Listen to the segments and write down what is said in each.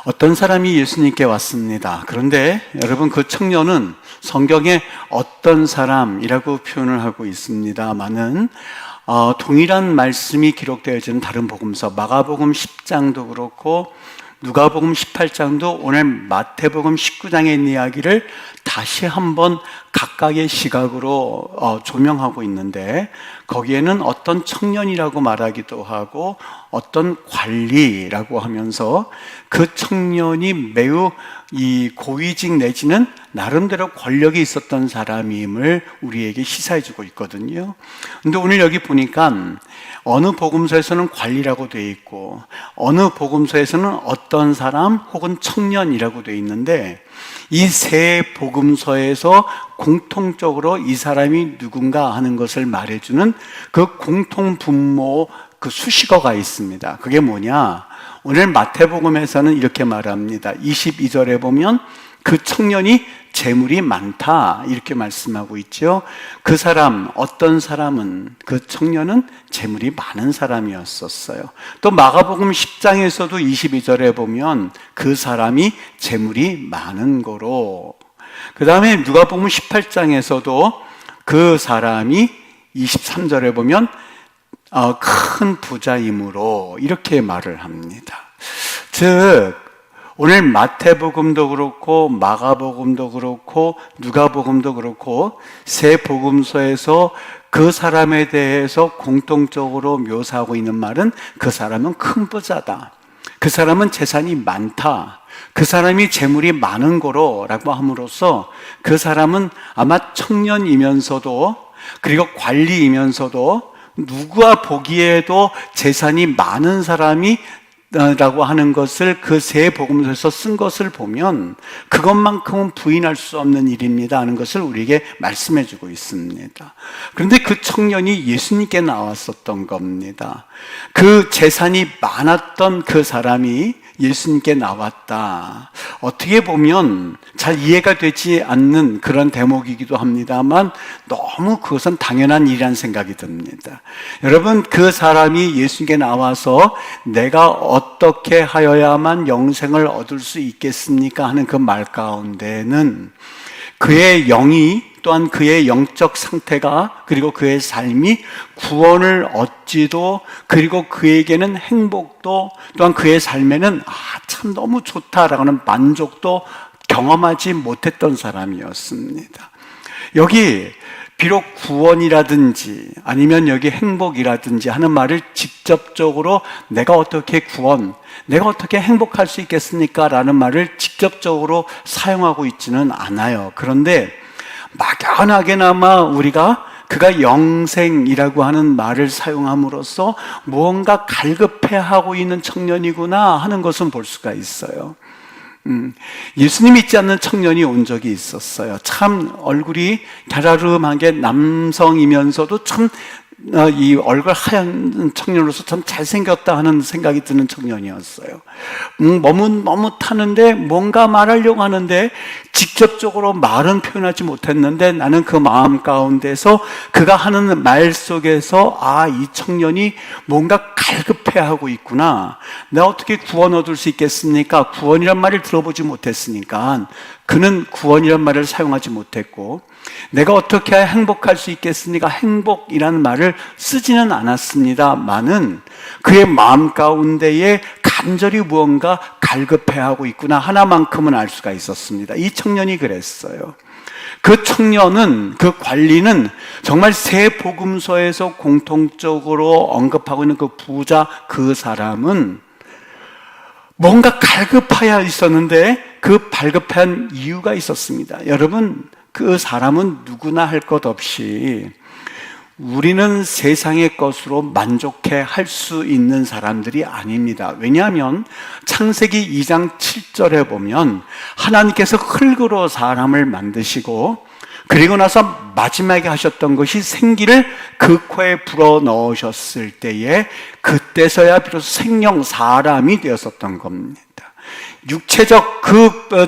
어떤 사람이 예수님께 왔습니다. 그런데 여러분, 그 청년은 성경에 어떤 사람이라고 표현을 하고 있습니다만은 동일한 말씀이 기록되어지는 다른 복음서, 마가복음 10장도 그렇고 누가복음 18장도 오늘 마태복음 19장에 있는 이야기를 다시 한번 각각의 시각으로 조명하고 있는데, 거기에는 어떤 청년이라고 말하기도 하고 어떤 관리라고 하면서 그 청년이 매우 이 고위직 내지는 나름대로 권력이 있었던 사람임을 우리에게 시사해주고 있거든요. 근데 오늘 여기 보니까 어느 복음서에서는 관리라고 되어 있고 어느 복음서에서는 어떤 사람 혹은 청년이라고 되어 있는데, 이 세 복음서에서 공통적으로 이 사람이 누군가 하는 것을 말해주는 그 공통 분모, 그 수식어가 있습니다. 그게 뭐냐? 오늘 마태복음에서는 이렇게 말합니다. 22절에 보면 그 청년이 재물이 많다 이렇게 말씀하고 있죠. 그 사람, 어떤 사람은, 그 청년은 재물이 많은 사람이었었어요. 또 마가복음 10장에서도 22절에 보면 그 사람이 재물이 많은 거로, 그 다음에 누가복음 18장에서도 그 사람이 23절에 보면 큰 부자이므로 이렇게 말을 합니다. 즉 오늘 마태복음도 그렇고 마가복음도 그렇고 누가복음도 그렇고 세 복음서에서 그 사람에 대해서 공통적으로 묘사하고 있는 말은 그 사람은 큰 부자다, 그 사람은 재산이 많다, 그 사람이 재물이 많은 거로 라고 함으로써 그 사람은 아마 청년이면서도 그리고 관리이면서도 누가 보기에도 재산이 많은 사람이 라고 하는 것을 그 세 복음서에서 쓴 것을 보면 그것만큼은 부인할 수 없는 일입니다 하는 것을 우리에게 말씀해 주고 있습니다. 그런데 그 청년이 예수님께 나왔었던 겁니다. 그 재산이 많았던 그 사람이 예수님께 나왔다. 어떻게 보면 잘 이해가 되지 않는 그런 대목이기도 합니다만 너무 그것은 당연한 일이라는 생각이 듭니다. 여러분, 그 사람이 예수님께 나와서 내가 어떻게 하여야만 영생을 얻을 수 있겠습니까 하는 그 말 가운데는 그의 영이, 또한 그의 영적 상태가, 그리고 그의 삶이 구원을 얻지도, 그리고 그에게는 행복도, 또한 그의 삶에는 참 너무 좋다라는 만족도 경험하지 못했던 사람이었습니다. 여기 비록 구원이라든지 아니면 여기 행복이라든지 하는 말을 직접적으로 내가 어떻게 내가 어떻게 행복할 수 있겠습니까? 라는 말을 직접적으로 사용하고 있지는 않아요. 그런데 막연하게나마 우리가 그가 영생이라고 하는 말을 사용함으로써 무언가 갈급해하고 있는 청년이구나 하는 것은 볼 수가 있어요. 예수님 믿지 않는 청년이 온 적이 있었어요. 참 얼굴이 갸라름하게 남성이면서도 참 이 얼굴 하얀 청년으로서 참 잘생겼다 하는 생각이 드는 청년이었어요. 머뭇머뭇하는데 뭔가 말하려고 하는데 직접적으로 말은 표현하지 못했는데 나는 그 마음 가운데서 그가 하는 말 속에서 이 청년이 뭔가 갈급해하고 있구나. 내가 어떻게 구원 얻을 수 있겠습니까? 구원이란 말을 들어보지 못했으니까 그는 구원이란 말을 사용하지 못했고, 내가 어떻게 해야 행복할 수 있겠습니까? 행복이라는 말을 쓰지는 않았습니다만은 그의 마음 가운데에 간절히 무언가 갈급해하고 있구나 하나만큼은 알 수가 있었습니다. 이 청년이 그랬어요. 그 청년은, 그 관리는 정말 세 복음서에서 공통적으로 언급하고 있는 그 부자, 그 사람은 뭔가 갈급하여 있었는데 그 발급한 이유가 있었습니다. 여러분, 그 사람은 누구나 할 것 없이 우리는 세상의 것으로 만족해 할 수 있는 사람들이 아닙니다. 왜냐하면 창세기 2장 7절에 보면 하나님께서 흙으로 사람을 만드시고 그리고 나서 마지막에 하셨던 것이 생기를 그 코에 불어넣으셨을 때에 그때서야 비로소 생명 사람이 되었었던 겁니다. 육체적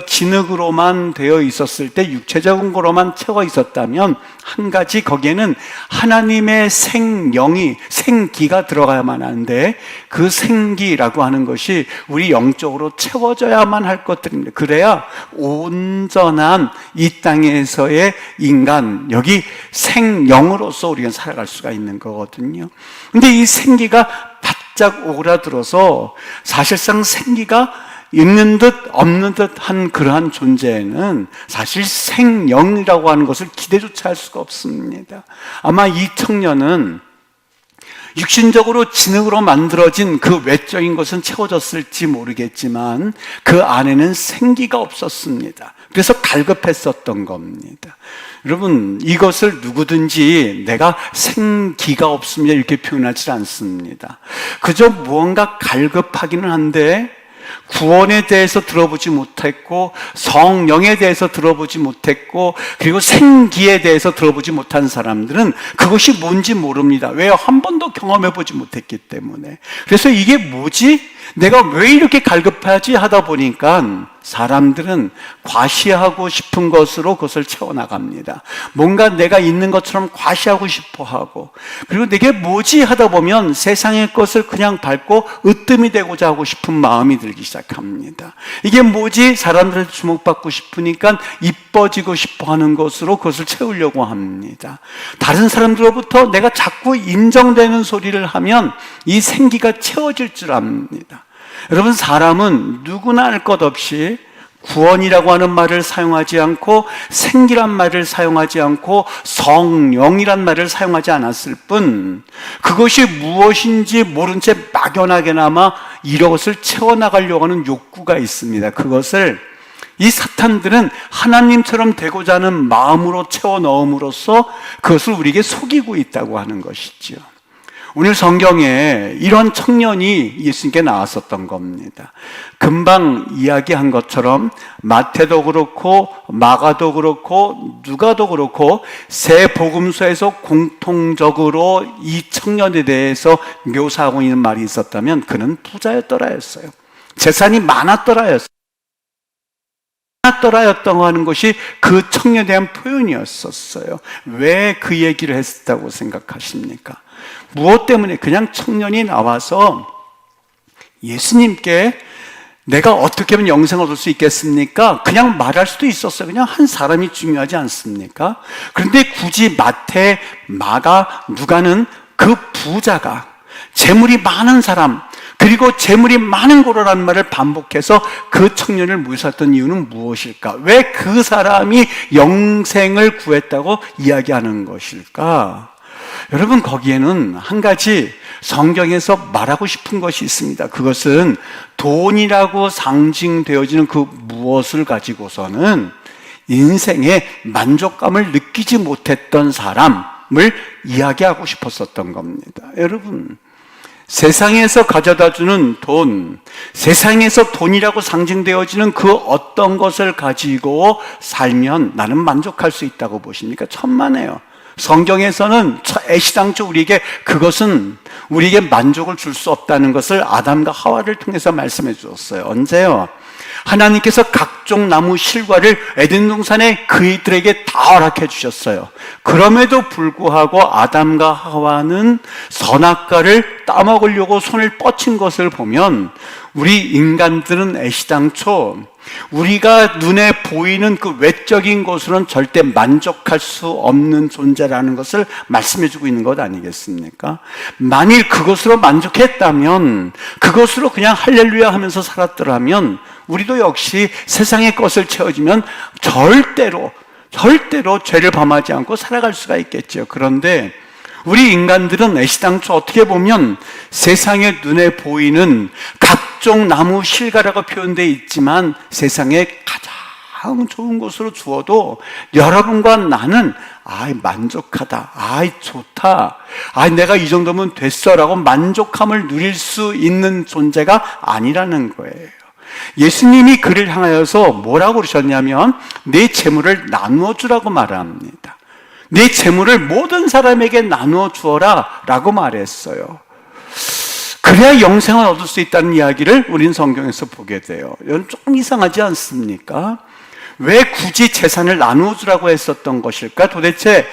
진흙으로만 되어 있었을 때, 육체적인 거로만 채워 있었다면 한 가지 거기에는 하나님의 생기가 들어가야만 하는데, 그 생기라고 하는 것이 우리 영적으로 채워져야만 할 것들입니다. 그래야 온전한 이 땅에서의 인간, 여기 생영으로서 우리가 살아갈 수가 있는 거거든요. 근데 이 생기가 바짝 오그라들어서 사실상 생기가 있는 듯 없는 듯한 그러한 존재에는 사실 생영이라고 하는 것을 기대조차 할 수가 없습니다. 아마 이 청년은 육신적으로 진흙으로 만들어진 그 외적인 것은 채워졌을지 모르겠지만 그 안에는 생기가 없었습니다. 그래서 갈급했었던 겁니다. 여러분, 이것을 누구든지 내가 생기가 없습니다 이렇게 표현하지 않습니다. 그저 무언가 갈급하기는 한데 구원에 대해서 들어보지 못했고, 성령에 대해서 들어보지 못했고, 그리고 생기에 대해서 들어보지 못한 사람들은 그것이 뭔지 모릅니다. 왜요? 한 번도 경험해보지 못했기 때문에. 그래서 이게 뭐지? 내가 왜 이렇게 갈급하지? 하다 보니까 사람들은 과시하고 싶은 것으로 그것을 채워나갑니다. 뭔가 내가 있는 것처럼 과시하고 싶어 하고, 그리고 내게 뭐지? 하다 보면 세상의 것을 그냥 밟고 으뜸이 되고자 하고 싶은 마음이 들기 시작합니다. 이게 뭐지? 사람들을 주목받고 싶으니까 이뻐지고 싶어 하는 것으로 그것을 채우려고 합니다. 다른 사람들로부터 내가 자꾸 인정되는 소리를 하면 이 생기가 채워질 줄 압니다. 여러분, 사람은 누구나 알 것 없이 구원이라고 하는 말을 사용하지 않고, 생기란 말을 사용하지 않고, 성령이란 말을 사용하지 않았을 뿐, 그것이 무엇인지 모른 채 막연하게나마 이것을 채워나가려고 하는 욕구가 있습니다. 그것을 이 사탄들은 하나님처럼 되고자 하는 마음으로 채워 넣음으로써 그것을 우리에게 속이고 있다고 하는 것이죠. 오늘 성경에 이런 청년이 예수님께 나왔었던 겁니다. 금방 이야기한 것처럼 마태도 그렇고 마가도 그렇고 누가도 그렇고 세 복음서에서 공통적으로 이 청년에 대해서 묘사하고 있는 말이 있었다면 그는 부자였더라 했어요. 재산이 많았더라였어요. 많았더라였다고 하는 것이 그 청년에 대한 표현이었었어요. 왜 그 얘기를 했다고 생각하십니까? 무엇 때문에? 그냥 청년이 나와서 예수님께 내가 어떻게 하면 영생을 얻을 수 있겠습니까? 그냥 말할 수도 있었어요. 그냥 한 사람이 중요하지 않습니까? 그런데 굳이 마태, 마가, 누가는 그 부자가, 재물이 많은 사람, 그리고 재물이 많은 고로라는 말을 반복해서 그 청년을 묘사했던 이유는 무엇일까? 왜 그 사람이 영생을 구했다고 이야기하는 것일까? 여러분, 거기에는 한 가지 성경에서 말하고 싶은 것이 있습니다. 그것은 돈이라고 상징되어지는 그 무엇을 가지고서는 인생의 만족감을 느끼지 못했던 사람을 이야기하고 싶었었던 겁니다. 여러분, 세상에서 가져다주는 돈, 세상에서 돈이라고 상징되어지는 그 어떤 것을 가지고 살면 나는 만족할 수 있다고 보십니까? 천만에요. 성경에서는 애시당초 우리에게 그것은 우리에게 만족을 줄 수 없다는 것을 아담과 하와를 통해서 말씀해 주었어요. 언제요? 하나님께서 각종 나무 실과를 에덴 동산에 그들에게 다 허락해 주셨어요. 그럼에도 불구하고 아담과 하와는 선악과를 따먹으려고 손을 뻗친 것을 보면 우리 인간들은 애시당초 우리가 눈에 보이는 그 외적인 것으로는 절대 만족할 수 없는 존재라는 것을 말씀해 주고 있는 것 아니겠습니까? 만일 그것으로 만족했다면, 그것으로 그냥 할렐루야 하면서 살았더라면 우리도 역시 세상의 것을 채워주면 절대로 죄를 범하지 않고 살아갈 수가 있겠죠. 그런데 우리 인간들은 애시당초 어떻게 보면 세상의 눈에 보이는 각종 나무 실과라고 표현되어 있지만 세상에 가장 좋은 것으로 주어도 여러분과 나는 만족하다, 좋다, 내가 이 정도면 됐어라고 만족함을 누릴 수 있는 존재가 아니라는 거예요. 예수님이 그를 향하여서 뭐라고 그러셨냐면 내 재물을 나누어 주라고 말합니다. 내 재물을 모든 사람에게 나누어 주어라 라고 말했어요. 그래야 영생을 얻을 수 있다는 이야기를 우린 성경에서 보게 돼요. 이건 좀 이상하지 않습니까? 왜 굳이 재산을 나누어 주라고 했었던 것일까? 도대체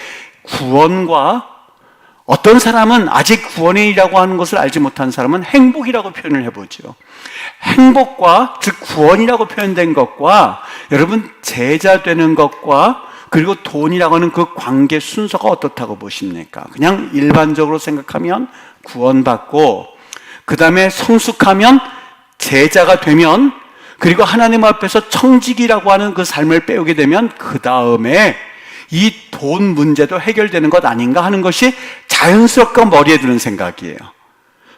구원과 어떤 사람은 아직 구원이라고 하는 것을 알지 못한 사람은 행복이라고 표현을 해보죠. 행복과, 즉 구원이라고 표현된 것과 여러분 제자 되는 것과 그리고 돈이라고 하는 그 관계 순서가 어떻다고 보십니까? 그냥 일반적으로 생각하면 구원받고 그 다음에 성숙하면 제자가 되면 그리고 하나님 앞에서 청직이라고 하는 그 삶을 빼오게 되면 그 다음에 이 돈 문제도 해결되는 것 아닌가 하는 것이 자연스럽게 머리에 드는 생각이에요.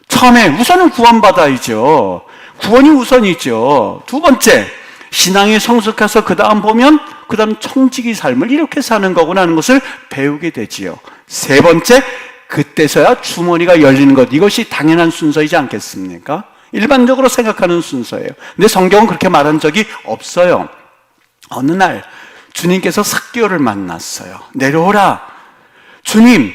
처음에 우선은 구원받아야죠. 구원이 우선이죠. 두 번째, 신앙이 성숙해서 그 다음 보면 그 다음 청지기 삶을 이렇게 사는 거구나 하는 것을 배우게 되지요. 세 번째, 그때서야 주머니가 열리는 것. 이것이 당연한 순서이지 않겠습니까? 일반적으로 생각하는 순서예요. 근데 성경은 그렇게 말한 적이 없어요. 어느 날 주님께서 삭개오를 만났어요. 내려오라. 주님,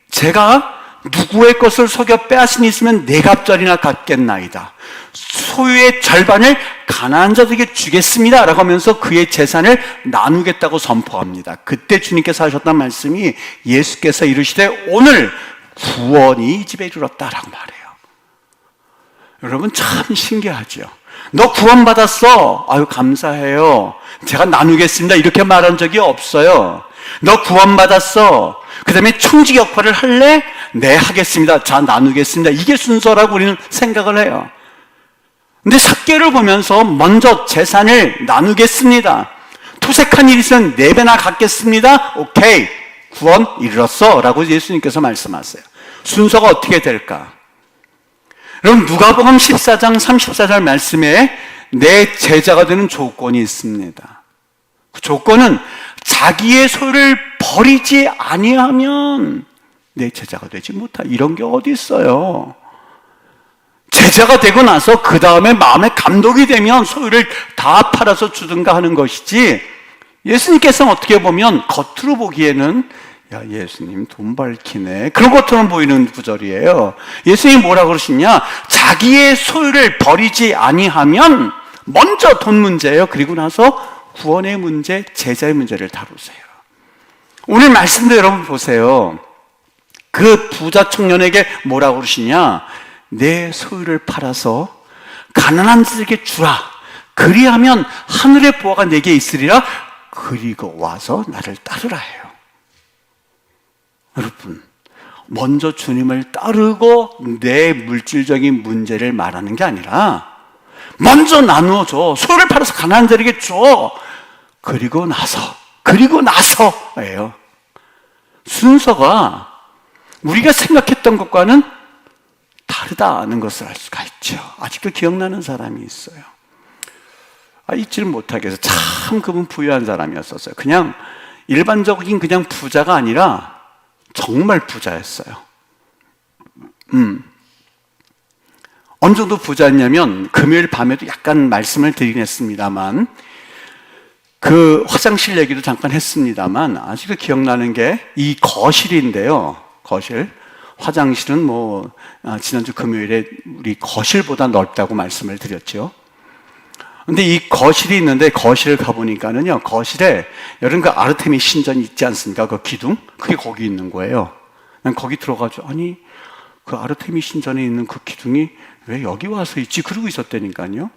제가 누구의 것을 속여 빼앗은 있으면 네 갑절이나 갚겠나이다. 소유의 절반을 가난한 자들에게 주겠습니다 라고 하면서 그의 재산을 나누겠다고 선포합니다. 그때 주님께서 하셨던 말씀이 예수께서 이르시되 오늘 구원이 이 집에 이르렀다라고 말해요. 여러분 참 신기하죠. 너 구원받았어. 아유 감사해요. 제가 나누겠습니다. 이렇게 말한 적이 없어요. 너 구원받았어. 그 다음에 청지 역할을 할래? 네 하겠습니다. 자 나누겠습니다. 이게 순서라고 우리는 생각을 해요. 근데 삭개를 보면서 먼저 재산을 나누겠습니다. 토색한 일이 있으면 4배나 갚겠습니다. 오케이. 구원 이르렀어 라고 예수님께서 말씀하세요. 순서가 어떻게 될까? 여러분 누가복음 14장 34절 말씀에 내 제자가 되는 조건이 있습니다. 그 조건은 자기의 소유를 버리지 아니하면 내 제자가 되지 못하. 이런 게 어디 있어요? 제자가 되고 나서 그 다음에 마음에 감동이 되면 소유를 다 팔아서 주든가 하는 것이지, 예수님께서는 어떻게 보면 겉으로 보기에는 야 예수님 돈 밝히네 그런 것처럼 보이는 구절이에요. 예수님이 뭐라고 그러시냐? 자기의 소유를 버리지 아니하면 먼저 돈 문제예요. 그리고 나서 구원의 문제, 제자의 문제를 다루세요. 오늘 말씀도 여러분 보세요. 그 부자 청년에게 뭐라고 그러시냐? 내 소유를 팔아서 가난한 자들에게 주라. 그리하면 하늘의 보화가 내게 있으리라. 그리고 와서 나를 따르라 해요. 여러분, 먼저 주님을 따르고 내 물질적인 문제를 말하는 게 아니라 먼저 나누어 줘. 소유를 팔아서 가난한 자들에게 줘. 그리고 나서예요. 순서가 우리가 생각했던 것과는 다르다는 것을 알 수가 있죠. 아직도 기억나는 사람이 있어요. 잊지를 못하겠어요. 참 그분 부유한 사람이었었어요. 그냥 일반적인 그냥 부자가 아니라 정말 부자였어요. 어느 정도 부자였냐면 금요일 밤에도 약간 말씀을 드리긴 했습니다만 그 화장실 얘기도 잠깐 했습니다만 아직도 기억나는 게 이 거실인데요. 거실. 화장실은 지난주 금요일에 우리 거실보다 넓다고 말씀을 드렸죠. 근데 이 거실이 있는데 거실을 가보니까는요, 거실에 여러분 그 아르테미 신전이 있지 않습니까? 그 기둥? 그게 거기 있는 거예요. 난 거기 들어가지고 아니 그 아르테미 신전에 있는 그 기둥이 왜 여기 와서 있지? 그러고 있었다니까요.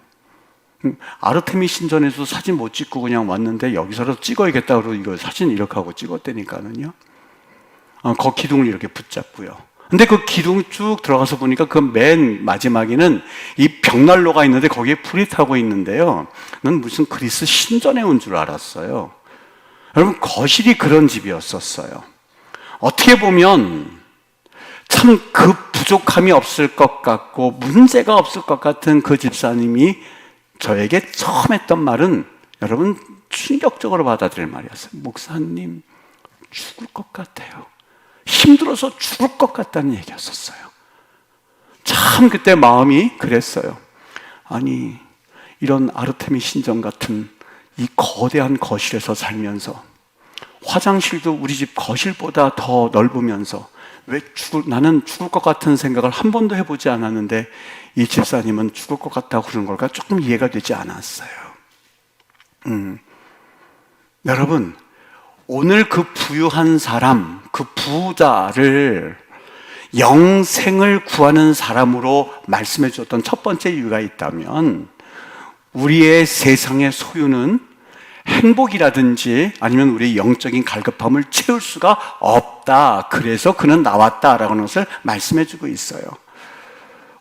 아르테미 신전에서 사진 못 찍고 그냥 왔는데 여기서라도 찍어야겠다 그러고 이거 사진 이렇게 하고 찍었다니까는요. 그 기둥을 이렇게 붙잡고요. 근데 그 기둥 쭉 들어가서 보니까 그 맨 마지막에는 이 벽난로가 있는데 거기에 불이 타고 있는데요. 난 무슨 그리스 신전에 온 줄 알았어요. 여러분 거실이 그런 집이었었어요. 어떻게 보면 참 그 부족함이 없을 것 같고 문제가 없을 것 같은 그 집사님이 저에게 처음 했던 말은 여러분 충격적으로 받아들일 말이었어요. 목사님 죽을 것 같아요. 힘들어서 죽을 것 같다는 얘기였었어요. 참 그때 마음이 그랬어요. 아니 이런 아르테미 신전 같은 이 거대한 거실에서 살면서 화장실도 우리 집 거실보다 더 넓으면서 나는 죽을 것 같은 생각을 한 번도 해보지 않았는데 이 집사님은 죽을 것 같다고 그러는 걸까? 조금 이해가 되지 않았어요. 여러분, 오늘 그 부유한 사람, 그 부자를 영생을 구하는 사람으로 말씀해 주었던 첫 번째 이유가 있다면, 우리의 세상의 소유는 행복이라든지 아니면 우리의 영적인 갈급함을 채울 수가 없다. 그래서 그는 나왔다라고 하는 것을 말씀해 주고 있어요.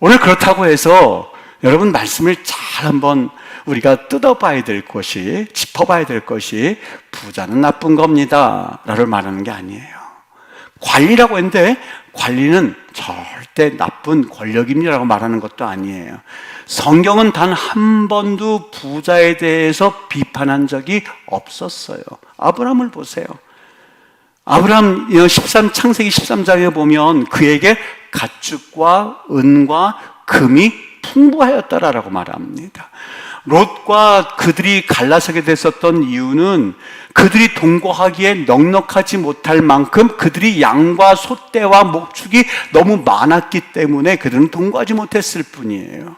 오늘 그렇다고 해서 여러분, 말씀을 잘 한번 우리가 뜯어봐야 될 것이, 짚어봐야 될 것이 부자는 나쁜 겁니다 라고 말하는 게 아니에요. 관리라고 했는데 관리는 절대 나쁜 권력입니다라고 말하는 것도 아니에요. 성경은 단 한 번도 부자에 대해서 비판한 적이 없었어요. 아브라함을 보세요. 아브라함 창세기 13장에 보면 그에게 가축과 은과 금이 풍부하였더라라고 말합니다. 롯과 그들이 갈라서게 됐었던 이유는 그들이 동거하기에 넉넉하지 못할 만큼 그들이 양과 소떼와 목축이 너무 많았기 때문에 그들은 동거하지 못했을 뿐이에요.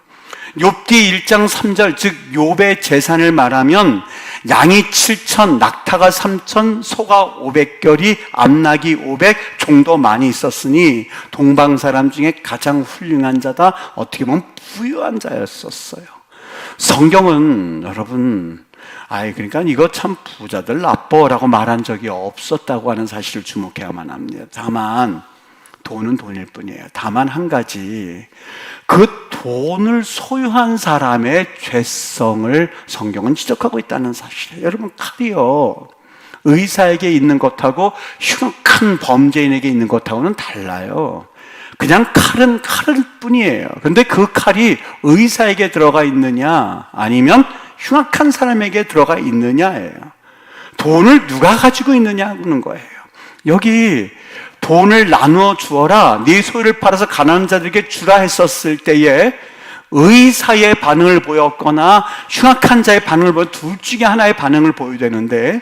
욥기 1장 3절, 즉 욥의 재산을 말하면 양이 7천, 낙타가 3천, 소가 500결이, 암낙이 500 정도 많이 있었으니 동방 사람 중에 가장 훌륭한 자다. 어떻게 보면 부유한 자였었어요. 성경은 여러분, 그러니까 이거 참 부자들 나빠라고 말한 적이 없었다고 하는 사실을 주목해야만 합니다. 다만 돈은 돈일 뿐이에요. 다만 한 가지, 그 돈을 소유한 사람의 죄성을 성경은 지적하고 있다는 사실이에요. 여러분, 칼이요, 의사에게 있는 것하고 흉악한 범죄인에게 있는 것하고는 달라요. 그냥 칼은 칼일 뿐이에요. 그런데 그 칼이 의사에게 들어가 있느냐 아니면 흉악한 사람에게 들어가 있느냐예요. 돈을 누가 가지고 있느냐는 거예요. 여기 돈을 나누어 주어라, 네 소유를 팔아서 가난한 자들에게 주라 했었을 때에 의사의 반응을 보였거나 흉악한 자의 반응을 보여, 둘 중에 하나의 반응을 보여야 되는데,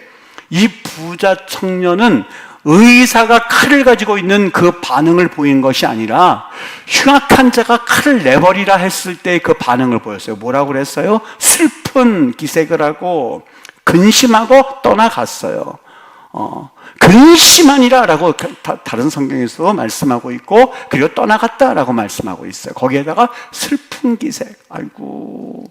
이 부자 청년은 의사가 칼을 가지고 있는 그 반응을 보인 것이 아니라 흉악한 자가 칼을 내버리라 했을 때 그 반응을 보였어요. 뭐라고 그랬어요? 슬픈 기색을 하고 근심하고 떠나갔어요. 근심하니라 라고 다른 성경에서 말씀하고 있고, 그리고 떠나갔다 라고 말씀하고 있어요. 거기에다가 슬픈 기색, 아이고,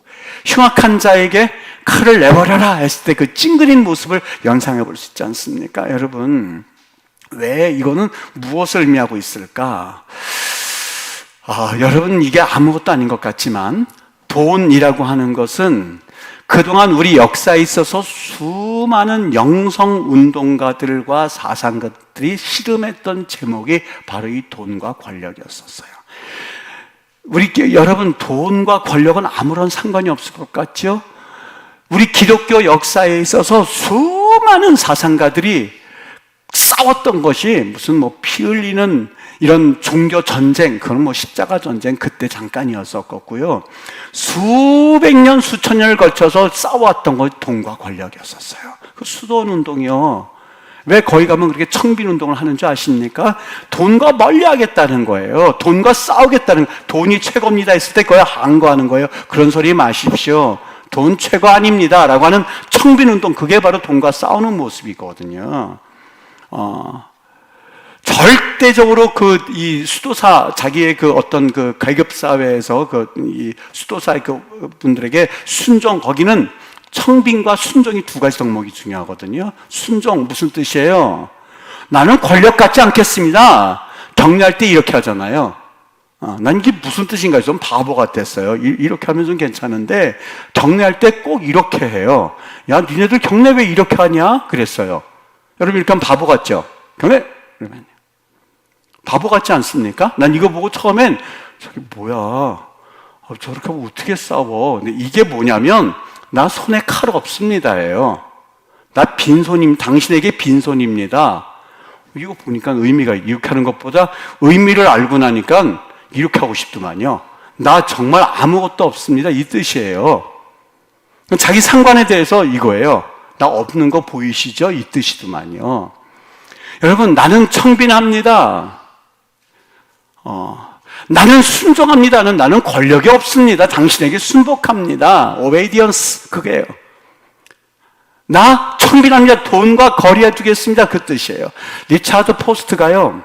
흉악한 자에게 칼을 내버려라 했을 때 그 찡그린 모습을 연상해 볼 수 있지 않습니까? 여러분, 왜 이거는 무엇을 의미하고 있을까? 여러분, 이게 아무것도 아닌 것 같지만 돈이라고 하는 것은 그동안 우리 역사에 있어서 수많은 영성운동가들과 사상가들이 씨름했던 제목이 바로 이 돈과 권력이었었어요. 여러분, 돈과 권력은 아무런 상관이 없을 것 같죠? 우리 기독교 역사에 있어서 수많은 사상가들이 싸웠던 것이 무슨 피 흘리는 이런 종교 전쟁, 그건 십자가 전쟁 그때 잠깐이었었고요. 수백 년, 수천 년을 걸쳐서 싸워왔던 것이 돈과 권력이었었어요. 그 수도원 운동이요, 왜 거기 가면 그렇게 청빈 운동을 하는 줄 아십니까? 돈과 멀리하겠다는 거예요. 돈과 싸우겠다는, 돈이 최고입니다 했을 때 거의 항거하는 거예요. 그런 소리 마십시오. 돈 최고 아닙니다 라고 하는 청빈 운동, 그게 바로 돈과 싸우는 모습이거든요. 절대적으로 이 수도사, 자기의 어떤 계급사회에서 이 수도사의 분들에게 순종, 거기는 청빈과 순종이 두 가지 덕목이 중요하거든요. 순종, 무슨 뜻이에요? 나는 권력 갖지 않겠습니다. 격려할 때 이렇게 하잖아요. 난 이게 무슨 뜻인가 해서 좀 바보 같았어요. 이렇게 하면 좀 괜찮은데, 격려할 때 꼭 이렇게 해요. 야, 니네들 격려 왜 이렇게 하냐? 그랬어요. 여러분, 이렇게 하면 바보 같죠? 격려! 그러면 바보 같지 않습니까? 난 이거 보고 처음엔 저게 뭐야, 저렇게 하면 어떻게 싸워? 근데 이게 뭐냐면, 나 손에 칼 없습니다예요. 나 빈손임, 당신에게 빈손입니다. 이거 보니까 의미가, 이렇게 하는 것보다 의미를 알고 나니까 이렇게 하고 싶더만요. 나 정말 아무것도 없습니다, 이 뜻이에요. 자기 상관에 대해서 이거예요. 나 없는 거 보이시죠? 이 뜻이더만요. 여러분, 나는 청빈합니다. 나는 순종합니다는 나는 권력이 없습니다. 당신에게 순복합니다. obedience, 그게요. 나 청빈합니다. 돈과 거리해 두겠습니다. 그 뜻이에요. 리차드 포스트가요,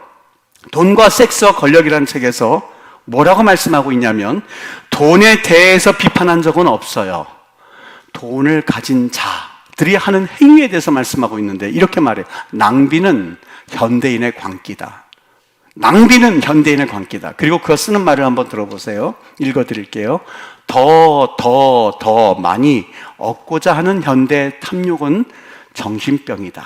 돈과 섹스와 권력이라는 책에서 뭐라고 말씀하고 있냐면, 돈에 대해서 비판한 적은 없어요. 돈을 가진 자들이 하는 행위에 대해서 말씀하고 있는데 이렇게 말해요. 낭비는 현대인의 광기다. 낭비는 현대인의 광기다. 그리고 그가 쓰는 말을 한번 들어보세요. 읽어드릴게요. 더 많이 얻고자 하는 현대 탐욕은 정신병이다.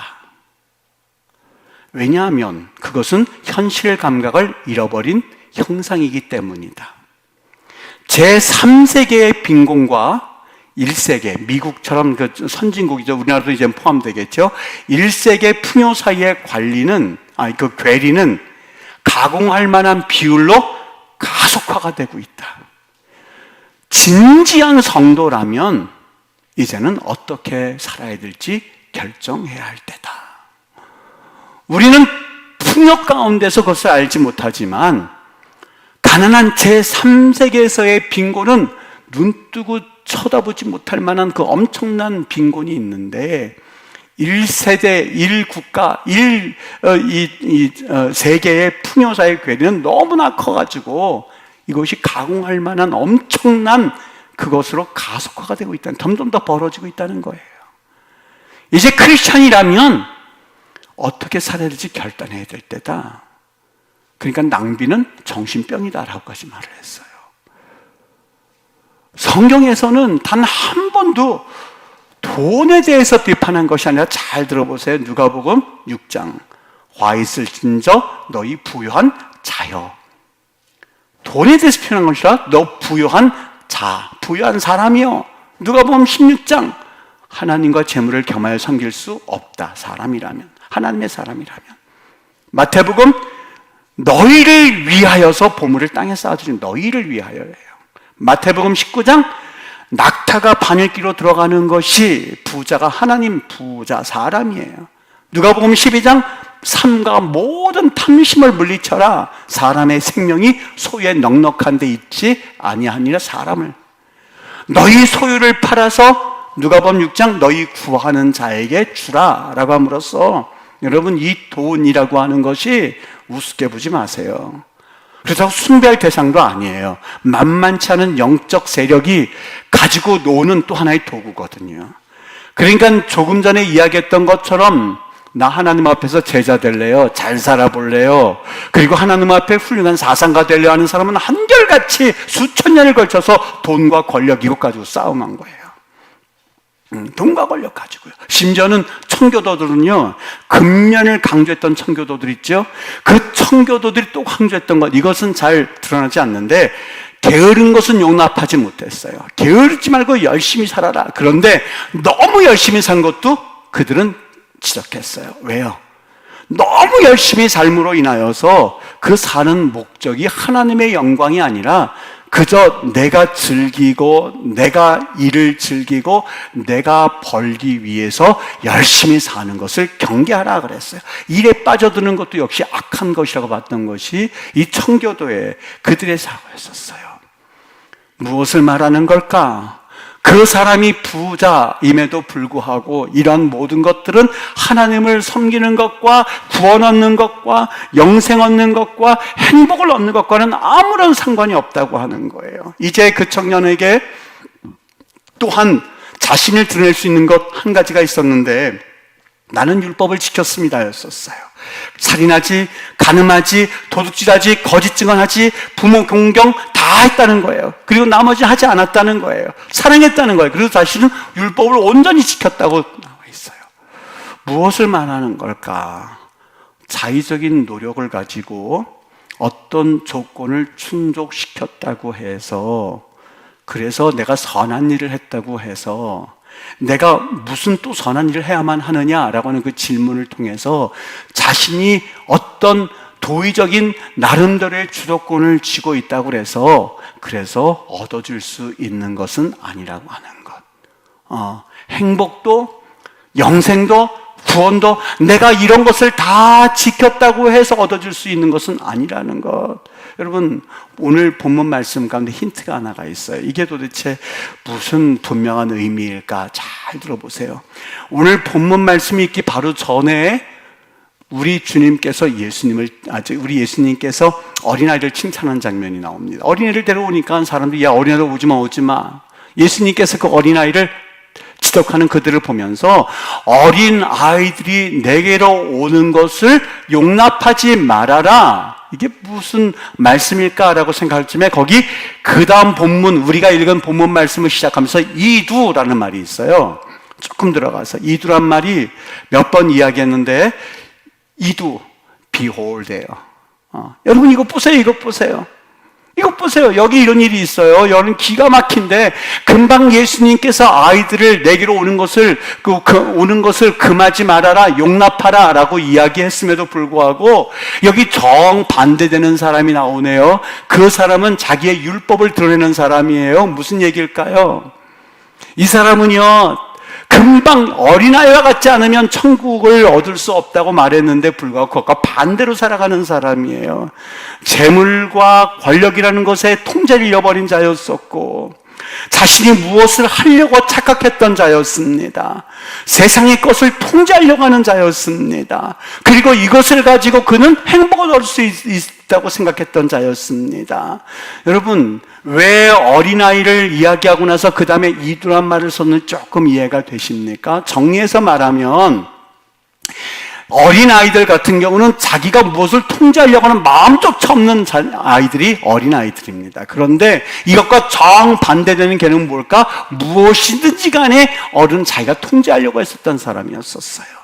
왜냐하면 그것은 현실 감각을 잃어버린 형상이기 때문이다. 제3세계의 빈곤과 1세계, 미국처럼 그 선진국이죠. 우리나라도 이제 포함되겠죠. 1세계 풍요 사이의 그 괴리는 가공할 만한 비율로 가속화가 되고 있다. 진지한 성도라면 이제는 어떻게 살아야 될지 결정해야 할 때다. 우리는 풍요 가운데서 그것을 알지 못하지만 가난한 제3세계에서의 빈곤은 눈뜨고 쳐다보지 못할 만한 그 엄청난 빈곤이 있는데 1세대, 1국가, 세계의 풍요사의 괴리는 너무나 커가지고 이것이 가공할 만한 엄청난 그것으로 가속화가 되고 있다는, 점점 더 벌어지고 있다는 거예요. 이제 크리스찬이라면 어떻게 살아야 될지 결단해야 될 때다. 그러니까 낭비는 정신병이다라고까지 말을 했어요. 성경에서는 단 한 번도 돈에 대해서 비판한 것이 아니라, 잘 들어보세요. 누가복음 6장. 화 있을진저 너희 부유한 자여. 돈에 대해서 표현한 것이 아니라 너 부유한 자, 부유한 사람이요. 누가복음 16장. 하나님과 재물을 겸하여 섬길 수 없다. 사람이라면, 하나님의 사람이라면. 마태복음 너희를 위하여서 보물을 땅에 쌓아두신, 너희를 위하여예요. 마태복음 19장 낙타가 바늘기로 들어가는 것이 부자가 하나님 부자 사람이에요. 누가복음 12장 삼가 모든 탐심을 물리쳐라. 사람의 생명이 소유에 넉넉한 데 있지 아니하니라. 사람을 너희 소유를 팔아서 누가복음 6장 너희 구하는 자에게 주라 라고 함으로써, 여러분 이 돈이라고 하는 것이 우습게 보지 마세요. 그래서 숭배할 대상도 아니에요. 만만치 않은 영적 세력이 가지고 노는 또 하나의 도구거든요. 그러니까 조금 전에 이야기했던 것처럼 나 하나님 앞에서 제자 될래요? 잘 살아볼래요? 그리고 하나님 앞에 훌륭한 사상가 되려 하는 사람은 한결같이 수천 년을 걸쳐서 돈과 권력 이것 가지고 싸움한 거예요. 돈과 권력 가지고요. 심지어는 청교도들은요, 근면을 강조했던 청교도들 있죠. 그 청교도들이 또 강조했던 것, 이것은 잘 드러나지 않는데, 게으른 것은 용납하지 못했어요. 게으르지 말고 열심히 살아라. 그런데 너무 열심히 산 것도 그들은 지적했어요. 왜요? 너무 열심히 삶으로 인하여서 그 사는 목적이 하나님의 영광이 아니라 그저 내가 즐기고 내가 일을 즐기고 내가 벌기 위해서 열심히 사는 것을 경계하라 그랬어요. 일에 빠져드는 것도 역시 악한 것이라고 봤던 것이 이 청교도의 그들의 사고였었어요. 무엇을 말하는 걸까? 그 사람이 부자임에도 불구하고 이런 모든 것들은 하나님을 섬기는 것과 구원 얻는 것과 영생 얻는 것과 행복을 얻는 것과는 아무런 상관이 없다고 하는 거예요. 이제 그 청년에게 또한 자신을 드러낼 수 있는 것 한 가지가 있었는데, 나는 율법을 지켰습니다 였었어요. 살인하지, 간음하지, 도둑질하지, 거짓 증언하지, 부모 공경 다 했다는 거예요. 그리고 나머지 하지 않았다는 거예요. 사랑했다는 거예요. 그리고 자신은 율법을 온전히 지켰다고 나와 있어요. 무엇을 말하는 걸까? 자의적인 노력을 가지고 어떤 조건을 충족시켰다고 해서, 그래서 내가 선한 일을 했다고 해서 내가 무슨 또 선한 일을 해야만 하느냐라고 하는 그 질문을 통해서 자신이 어떤 도의적인 나름대로의 주도권을 쥐고 있다고 그래서 얻어줄 수 있는 것은 아니라고 하는 것. 행복도 영생도 구원도 내가 이런 것을 다 지켰다고 해서 얻어줄 수 있는 것은 아니라는 것. 여러분, 오늘 본문 말씀 가운데 힌트가 하나가 있어요. 이게 도대체 무슨 분명한 의미일까? 잘 들어보세요. 오늘 본문 말씀이 있기 바로 전에 우리 예수님께서 어린아이를 칭찬한 장면이 나옵니다. 어린아이를 데려오니까 사람들이, 야, 어린아이들 오지 마. 예수님께서 그 어린아이를 지적하는 그들을 보면서 어린 아이들이 내게로 오는 것을 용납하지 말아라. 이게 무슨 말씀일까라고 생각할 쯤에 거기 그 다음 본문, 우리가 읽은 본문 말씀을 시작하면서 이두라는 말이 있어요. 조금 들어가서 이두란 말이 몇 번 이야기했는데 이두, behold예요. 여러분 이거 보세요. 이것 보세요. 여기 이런 일이 있어요. 여러분 기가 막힌데 금방 예수님께서 아이들을 내게로 오는 것을 금하지 말아라, 용납하라 라고 이야기했음에도 불구하고 여기 정반대되는 사람이 나오네요. 그 사람은 자기의 율법을 드러내는 사람이에요. 무슨 얘기일까요? 이 사람은요, 금방 어린아이와 같지 않으면 천국을 얻을 수 없다고 말했는데 불구하고 그것과 반대로 살아가는 사람이에요. 재물과 권력이라는 것에 통제를 잃어버린 자였었고 자신이 무엇을 하려고 착각했던 자였습니다. 세상의 것을 통제하려고 하는 자였습니다. 그리고 이것을 가지고 그는 행복을 얻을 수 있다고 생각했던 자였습니다. 여러분, 왜 어린아이를 이야기하고 나서 그 다음에 이두란 말을 썼는지 조금 이해가 되십니까? 정리해서 말하면 어린아이들 같은 경우는 자기가 무엇을 통제하려고 하는 마음조차 없는 아이들이 어린아이들입니다. 그런데 이것과 정반대되는 개는 뭘까? 무엇이든지 간에 어른 자기가 통제하려고 했었던 사람이었었어요.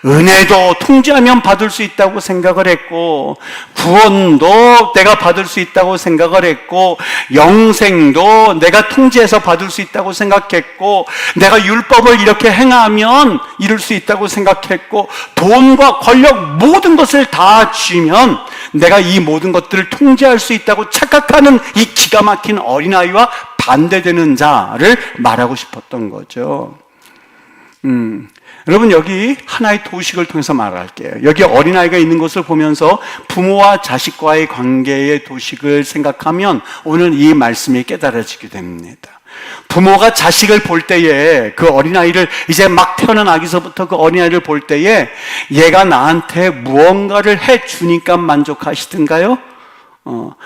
은혜도 통제하면 받을 수 있다고 생각을 했고, 구원도 내가 받을 수 있다고 생각을 했고, 영생도 내가 통제해서 받을 수 있다고 생각했고, 내가 율법을 이렇게 행하면 이룰 수 있다고 생각했고, 돈과 권력 모든 것을 다 쥐면 내가 이 모든 것들을 통제할 수 있다고 착각하는 이 기가 막힌 어린아이와 반대되는 자를 말하고 싶었던 거죠. 여러분, 여기 하나의 도식을 통해서 말할게요. 여기 어린아이가 있는 것을 보면서 부모와 자식과의 관계의 도식을 생각하면 오늘 이 말씀이 깨달아지게 됩니다. 부모가 자식을 볼 때에 그 어린아이를 이제 막 태어난 아기서부터 그 어린아이를 볼 때에 얘가 나한테 무언가를 해주니까 만족하시던가요?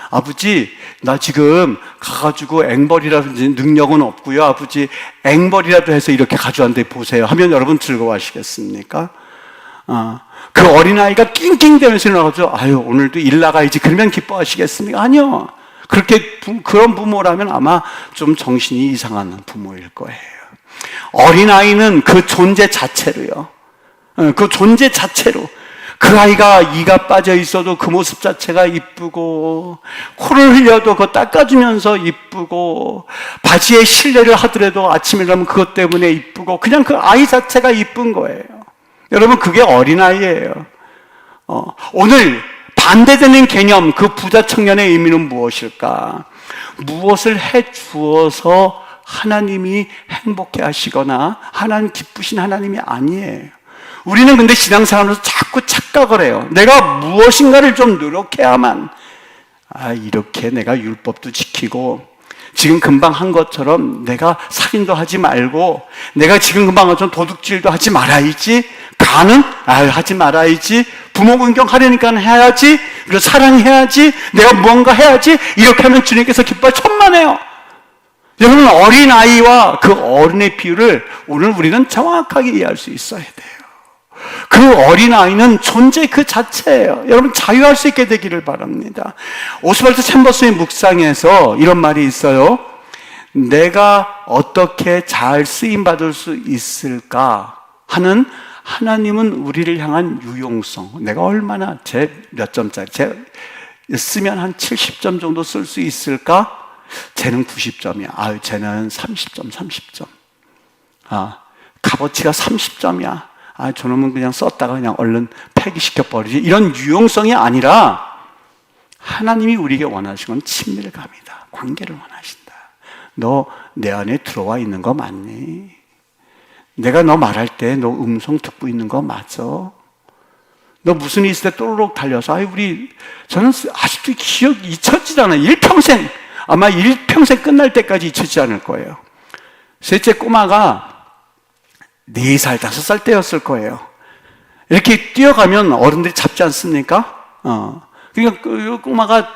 아버지, 나 지금 가가지고 앵벌이라든지 능력은 없고요. 아버지, 앵벌이라도 해서 이렇게 가져왔는데 보세요. 하면 여러분 즐거워하시겠습니까? 그 어린아이가 낑낑대면서 일어나가지고, 아유, 오늘도 일 나가야지. 그러면 기뻐하시겠습니까? 아니요. 그런 부모라면 아마 좀 정신이 이상한 부모일 거예요. 어린아이는 그 존재 자체로요. 그 아이가 이가 빠져 있어도 그 모습 자체가 이쁘고, 코를 흘려도 그거 닦아주면서 이쁘고, 바지에 실례를 하더라도 아침에 일어나면 그것 때문에 이쁘고, 그냥 그 아이 자체가 이쁜 거예요. 여러분, 그게 어린아이예요. 오늘 반대되는 개념, 그 부자 청년의 의미는 무엇일까? 무엇을 해 주어서 하나님이 행복해 하시거나 하나님 기쁘신 하나님이 아니에요. 우리는 근데 신앙생활에서 자꾸 착각을 해요. 내가 무엇인가를 좀 노력해야만, 이렇게 내가 율법도 지키고, 지금 금방 한 것처럼 내가 살인도 하지 말고, 내가 지금 금방 한 것처럼 도둑질도 하지 말아야지, 가는? 하지 말아야지, 부모 공경하려니까 해야지, 그리고 사랑해야지, 내가 무언가 해야지, 이렇게 하면 주님께서 기뻐 천만해요. 여러분, 어린아이와 그 어른의 비유를 오늘 우리는 정확하게 이해할 수 있어야 돼요. 그 어린아이는 존재 그 자체예요. 여러분, 자유할 수 있게 되기를 바랍니다. 오스왈드 챔버스의 묵상에서 이런 말이 있어요. 내가 어떻게 잘 쓰임받을 수 있을까 하는, 하나님은 우리를 향한 유용성, 내가 얼마나 몇 점짜리, 쓰면 한 70점 정도 쓸 수 있을까? 쟤는 90점이야. 쟤는 30점. 값어치가 30점이야. 저놈은 그냥 썼다가 그냥 얼른 폐기시켜버리지. 이런 유용성이 아니라 하나님이 우리에게 원하시는 건 친밀감이다. 관계를 원하신다. 너 내 안에 들어와 있는 거 맞니? 내가 너 말할 때 너 음성 듣고 있는 거 맞아? 너 무슨 일 있을 때 또르륵 달려서 저는 아직도 기억이 잊혀지지 않아요. 아마 일평생 끝날 때까지 잊혀지지 않을 거예요. 셋째 꼬마가 4살, 5살 때였을 거예요. 이렇게 뛰어가면 어른들이 잡지 않습니까? 그러니까 그 꼬마가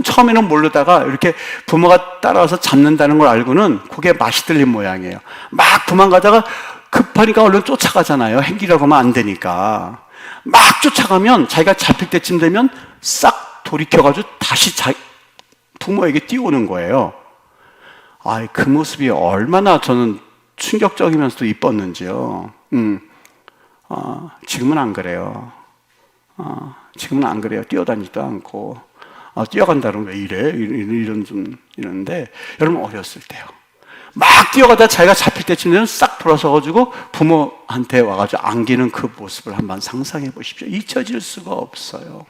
처음에는 모르다가 이렇게 부모가 따라와서 잡는다는 걸 알고는 그게 맛이 들린 모양이에요. 막 도망가다가 급하니까 얼른 쫓아가잖아요. 행기라고 하면 안 되니까. 막 쫓아가면 자기가 잡힐 때쯤 되면 싹 돌이켜가지고 다시 부모에게 뛰어오는 거예요. 그 모습이 얼마나 저는 충격적이면서도 이뻤는지요. 지금은 안 그래요. 지금은 안 그래요. 뛰어다니지도 않고. 뛰어간다면 왜 이래? 이러는데, 여러분 어렸을 때요. 막 뛰어가다 자기가 잡힐 때쯤 되면 싹 돌아서가지고 부모한테 와가지고 안기는 그 모습을 한번 상상해 보십시오. 잊혀질 수가 없어요.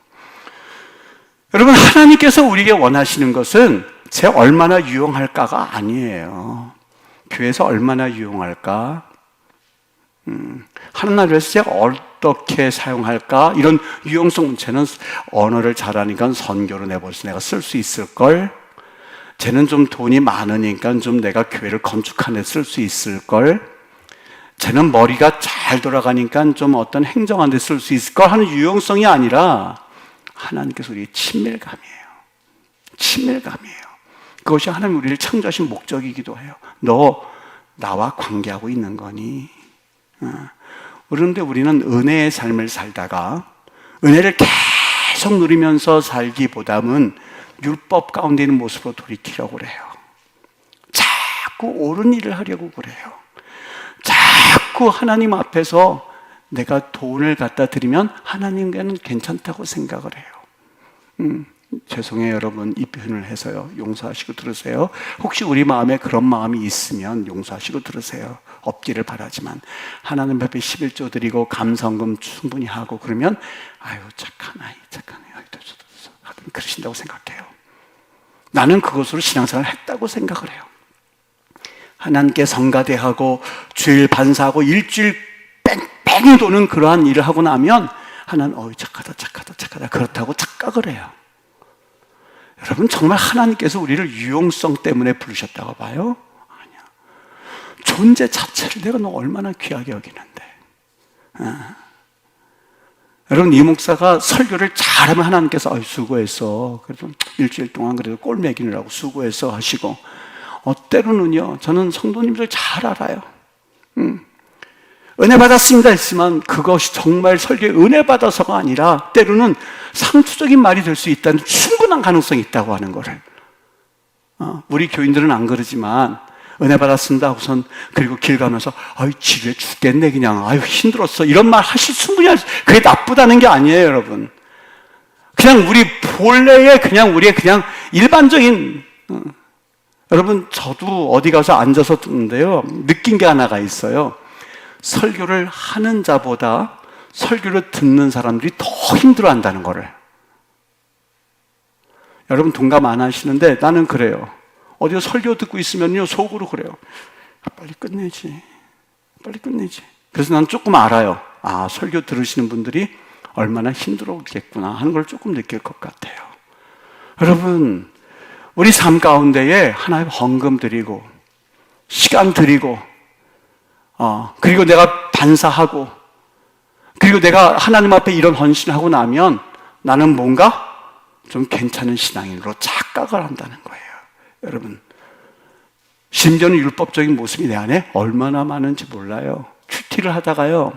여러분, 하나님께서 우리에게 원하시는 것은 제 얼마나 유용할까가 아니에요. 교회에서 얼마나 유용할까? 하나님을 위해서 제가 어떻게 사용할까? 이런 유용성 문제는 언어를 잘하니까 선교로 내버려서 내가 쓸 수 있을걸? 쟤는 좀 돈이 많으니까 좀 내가 교회를 건축하는 데 쓸 수 있을걸? 쟤는 머리가 잘 돌아가니까 좀 어떤 행정하는 데 쓸 수 있을걸? 하는 유용성이 아니라 하나님께서 우리의 친밀감이에요. 친밀감이에요. 그것이 하나님 우리를 창조하신 목적이기도 해요. 너 나와 관계하고 있는 거니? 그런데 우리는 은혜의 삶을 살다가 은혜를 계속 누리면서 살기보다는 율법 가운데 있는 모습으로 돌이키려고 그래요. 자꾸 옳은 일을 하려고 그래요. 자꾸 하나님 앞에서 내가 돈을 갖다 드리면 하나님께는 괜찮다고 생각을 해요. 죄송해요 여러분, 이 표현을 해서요. 용서하시고 들으세요. 혹시 우리 마음에 그런 마음이 있으면 용서하시고 들으세요. 없기를 바라지만 하나님 앞에 11조 드리고 감사헌금 충분히 하고 그러면 착한 아이 하여튼 그러신다고 생각해요. 나는 그것으로 신앙생활을 했다고 생각을 해요. 하나님께 성가대하고 주일 반사하고 일주일 뺑뺑이 도는 그러한 일을 하고 나면 하나님 착하다 그렇다고 착각을 해요. 여러분 정말 하나님께서 우리를 유용성 때문에 부르셨다고 봐요? 아니야. 존재 자체를 내가 너 얼마나 귀하게 여기는데. 여러분 이 목사가 설교를 잘하면 하나님께서 수고했어. 그래도 일주일 동안 그래도 꼴 먹이느라고 수고했어 하시고, 때로는요 저는 성도님들 잘 알아요. 은혜 받았습니다 했지만 그것이 정말 설교에 은혜 받아서가 아니라 때로는 상투적인 말이 될 수 있다는 충분한 가능성이 있다고 하는 거를. 우리 교인들은 안 그러지만 은혜 받았습니다 하고선 그리고 길 가면서 지루해 죽겠네 그냥 힘들었어 이런 말 하실 충분히 그게 나쁘다는 게 아니에요 여러분. 그냥 우리 본래의 그냥 우리의 그냥 일반적인 여러분 저도 어디 가서 앉아서 듣는데요 느낀 게 하나가 있어요. 설교를 하는 자보다 설교를 듣는 사람들이 더 힘들어한다는 거를. 여러분 동감 안 하시는데 나는 그래요. 어디서 설교 듣고 있으면요 속으로 그래요. 빨리 끝내지. 그래서 난 조금 알아요. 설교 들으시는 분들이 얼마나 힘들었겠구나 하는 걸 조금 느낄 것 같아요. 여러분 우리 삶 가운데에 하나님 헌금 드리고 시간 드리고 그리고 내가 반사하고 그리고 내가 하나님 앞에 이런 헌신을 하고 나면 나는 뭔가 좀 괜찮은 신앙인으로 착각을 한다는 거예요. 여러분 심지어는 율법적인 모습이 내 안에 얼마나 많은지 몰라요. 큐티를 하다가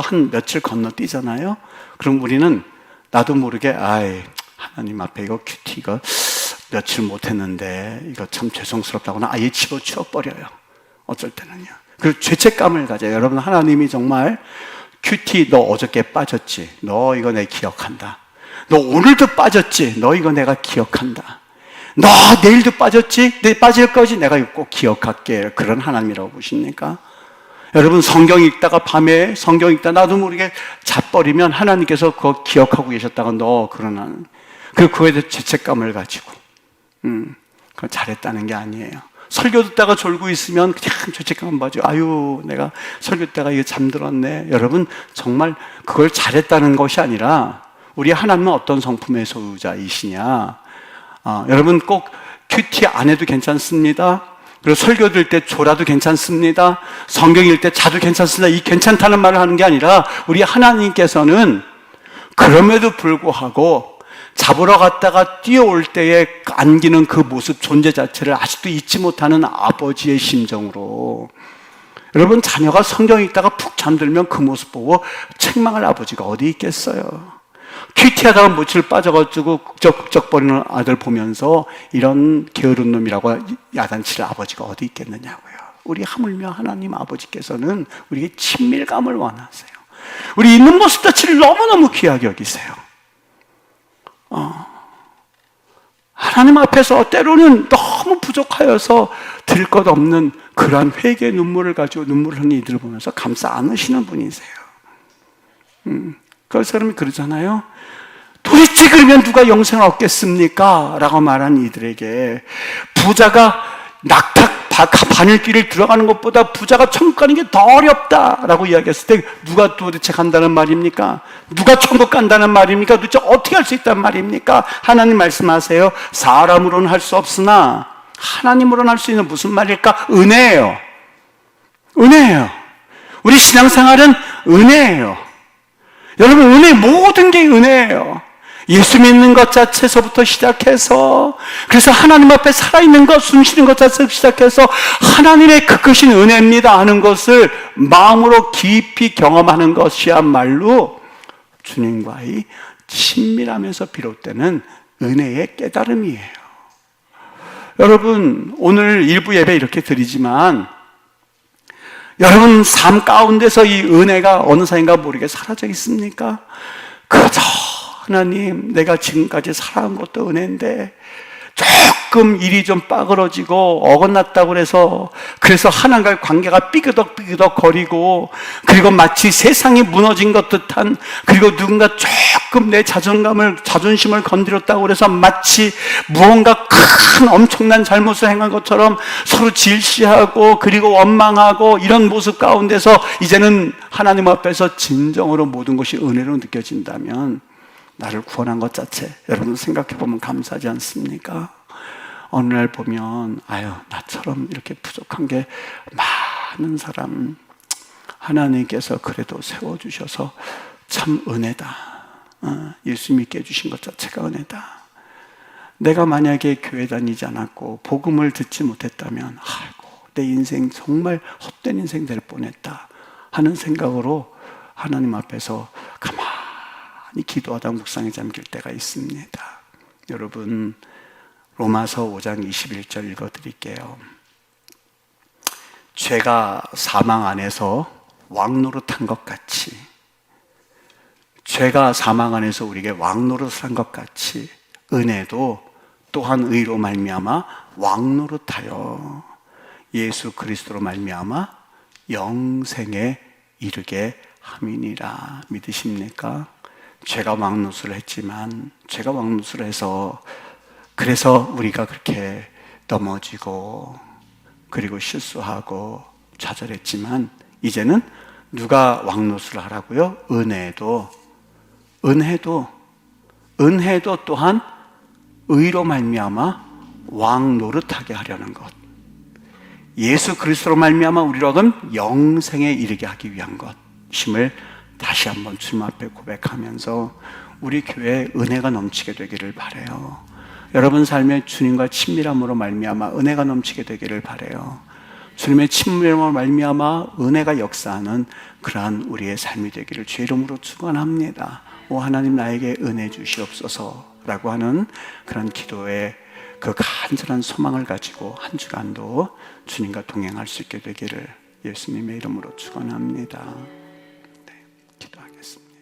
한 며칠 건너뛰잖아요. 그럼 우리는 나도 모르게 하나님 앞에 이거 큐티 이거 며칠 못했는데 이거 참 죄송스럽다거나 아예 집어치워버려요. 어쩔 때는요. 그 죄책감을 가져요. 여러분 하나님이 정말 큐티 너 어저께 빠졌지? 너 이거 내 기억한다. 너 오늘도 빠졌지? 너 이거 내가 기억한다. 너 내일도 빠졌지? 내 빠질 거지? 내가 이거 꼭 기억할게. 그런 하나님이라고 보십니까? 여러분 성경 읽다가 밤에 성경 읽다 나도 모르게 자버리면 하나님께서 그거 기억하고 계셨다가 너 그런 하나님. 그거에 대해 죄책감을 가지고 그건 잘했다는 게 아니에요. 설교 듣다가 졸고 있으면 그냥 죄책감 봐죠. 아유, 내가 설교 듣다가 이거 잠들었네. 여러분, 정말 그걸 잘했다는 것이 아니라 우리 하나님은 어떤 성품의 소유자이시냐. 여러분 꼭 큐티 안 해도 괜찮습니다. 그리고 설교 들을 때 졸아도 괜찮습니다. 성경 읽을 때 자도 괜찮습니다. 이 괜찮다는 말을 하는 게 아니라 우리 하나님께서는 그럼에도 불구하고 잡으러 갔다가 뛰어올 때에 안기는 그 모습, 존재 자체를 아직도 잊지 못하는 아버지의 심정으로, 여러분 자녀가 성경 읽다가 푹 잠들면 그 모습 보고 책망할 아버지가 어디 있겠어요. 큐티하다가 모치를 빠져가지고 국적거리는 아들 보면서 이런 게으른 놈이라고 야단칠 아버지가 어디 있겠느냐고요. 우리 하물며 하나님 아버지께서는 우리에게 친밀감을 원하세요. 우리 있는 모습 자체를 너무너무 귀하게 여기세요. 하나님 앞에서 때로는 너무 부족하여서 들 것 없는 그러한 회개의 눈물을 가지고 눈물을 흘리는 이들을 보면서 감싸 안으시는 분이세요. 그 사람이 그러잖아요. 도대체 그러면 누가 영생을 얻겠습니까? 라고 말한 이들에게 부자가 낙탁 바늘길을 들어가는 것보다 부자가 천국 가는 게 더 어렵다라고 이야기했을 때 누가 도대체 간다는 말입니까? 누가 천국 간다는 말입니까? 도대체 어떻게 할 수 있단 말입니까? 하나님 말씀하세요. 사람으로는 할 수 없으나 하나님으로는 할 수 있는 무슨 말일까? 은혜예요. 은혜예요. 우리 신앙생활은 은혜예요. 여러분, 은혜, 모든 게 은혜예요. 예수 믿는 것 자체에서부터 시작해서, 그래서 하나님 앞에 살아있는 것, 숨쉬는 것 자체에서 시작해서 하나님의 그 크신 은혜입니다 하는 것을 마음으로 깊이 경험하는 것이야말로 주님과의 친밀함에서 비롯되는 은혜의 깨달음이에요. 여러분, 오늘 일부 예배 이렇게 드리지만 여러분 삶 가운데서 이 은혜가 어느 사이인가 모르게 사라져 있습니까? 그저 하나님, 내가 지금까지 살아온 것도 은혜인데 조금 일이 좀 빠그러지고 어긋났다고 그래서 하나님과의 관계가 삐그덕삐그덕 거리고, 그리고 마치 세상이 무너진 것 듯한, 그리고 누군가 조금 내 자존심을 건드렸다고 해서 마치 무언가 큰 엄청난 잘못을 행한 것처럼 서로 질시하고 그리고 원망하고 이런 모습 가운데서 이제는 하나님 앞에서 진정으로 모든 것이 은혜로 느껴진다면 나를 구원한 것 자체, 여러분 생각해보면 감사하지 않습니까? 어느 날 보면 아유, 나처럼 이렇게 부족한 게 많은 사람 하나님께서 그래도 세워주셔서 참 은혜다. 예수 믿게 해주신 것 자체가 은혜다. 내가 만약에 교회 다니지 않았고 복음을 듣지 못했다면 아이고, 내 인생 정말 헛된 인생 될 뻔했다 하는 생각으로 하나님 앞에서 가만히 기도하다 묵상에 잠길 때가 있습니다. 여러분, 로마서 5장 21절 읽어드릴게요. 죄가 사망 안에서 왕노릇한 것 같이, 죄가 사망 안에서 우리에게 왕노릇한 것 같이 은혜도 또한 의로 말미암아 왕노릇하여 예수 그리스도로 말미암아 영생에 이르게 함이니라. 믿으십니까? 죄가 왕노릇을 했지만, 죄가 왕노릇을 해서 그래서 우리가 그렇게 넘어지고 그리고 실수하고 좌절했지만, 이제는 누가 왕노릇을 하라고요? 은혜도 또한 의로 말미암아 왕노릇하게 하려는 것, 예수 그리스도로 말미암아 우리로 하여금 영생에 이르게 하기 위한 것임을 다시 한번 주님 앞에 고백하면서 우리 교회에 은혜가 넘치게 되기를 바라요. 여러분 삶에 주님과 친밀함으로 말미암아 은혜가 넘치게 되기를 바라요. 주님의 친밀함으로 말미암아 은혜가 역사하는 그러한 우리의 삶이 되기를 주의 이름으로 축원합니다. 오 하나님, 나에게 은혜 주시옵소서라고 하는 그런 기도의 그 간절한 소망을 가지고 한 주간도 주님과 동행할 수 있게 되기를 예수님의 이름으로 축원합니다. 네, 기도하겠습니다.